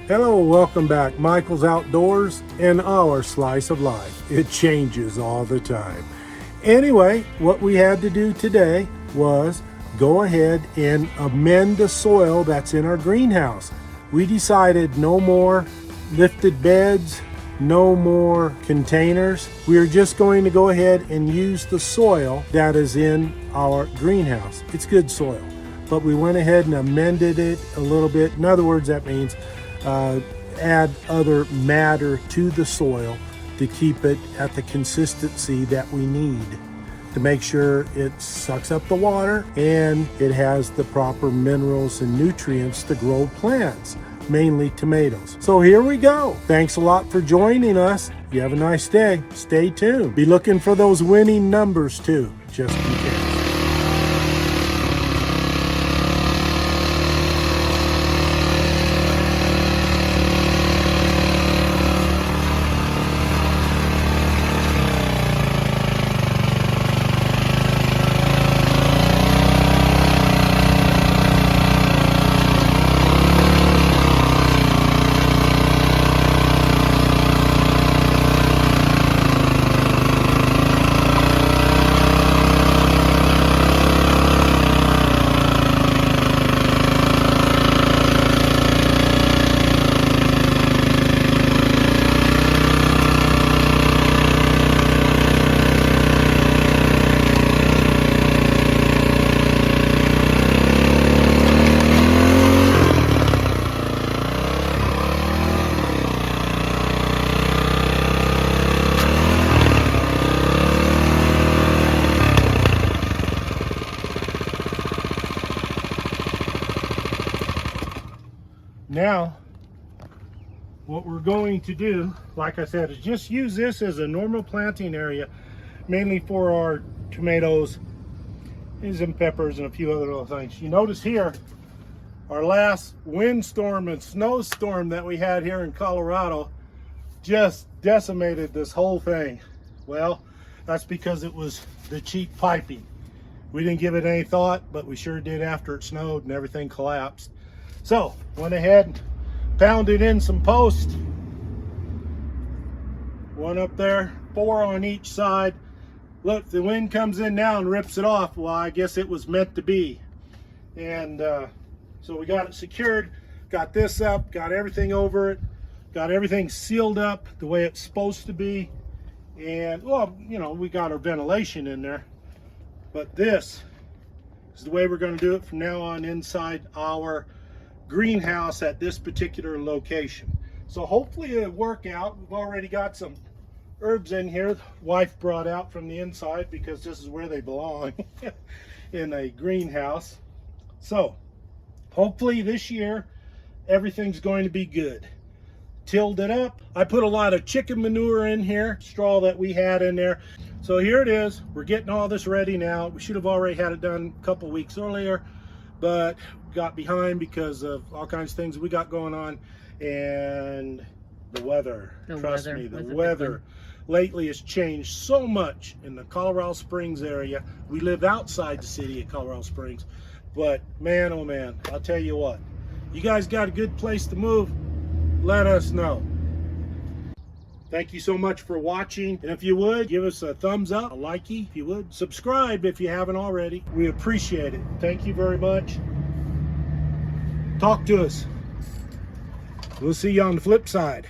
Hello, welcome back. Michael's Outdoors and our slice of life. It changes all the time. Anyway, what we had to do today was go ahead and amend the soil that's in our greenhouse. We decided no more lifted beds, no more containers. We are just going to go ahead and use the soil that is in our greenhouse. It's good soil, but we went ahead and amended it a little bit. In other words, that means add other matter to the soil to keep it at the consistency that we need to make sure it sucks up the water and it has the proper minerals and nutrients to grow plants, mainly tomatoes. So here we go. Thanks a lot for joining us. You have a nice day. Stay tuned. Be looking for those winning numbers too, just in case. Now, what we're going to do, like I said, is just use this as a normal planting area, mainly for our tomatoes and some peppers and a few other little things. You notice here, our last windstorm and snowstorm that we had here in Colorado just decimated this whole thing. Well, that's because it was the cheap piping. We didn't give it any thought, but we sure did after it snowed and everything collapsed. So, went ahead and pounded in some posts. One up there, 4 on each side. Look, the wind comes in now and rips it off. Well, I guess it was meant to be. And so we got it secured, got this up, got everything over it, got everything sealed up the way it's supposed to be. And, well, you know, we got our ventilation in there. But this is the way we're going to do it from now on inside our greenhouse at this particular location. So hopefully it'll work out. We've already got some herbs in here wife brought out from the inside because this is where they belong in a greenhouse. So hopefully this year everything's going to be good. Tilled it up. I put a lot of chicken manure in here, straw that we had in there. So here it is. We're getting all this ready now. We should have already had it done a couple weeks earlier, but got behind because of all kinds of things we got going on, and the weather. Trust me, the weather lately has changed so much in the Colorado Springs area. We live outside the city of Colorado Springs, but man, oh man, I'll tell you what, you guys got a good place to move, let us know. Thank you so much for watching, and if you would, give us a thumbs up, a likey if you would, subscribe if you haven't already. We appreciate it. Thank you very much. Talk to us. We'll see you on the flip side.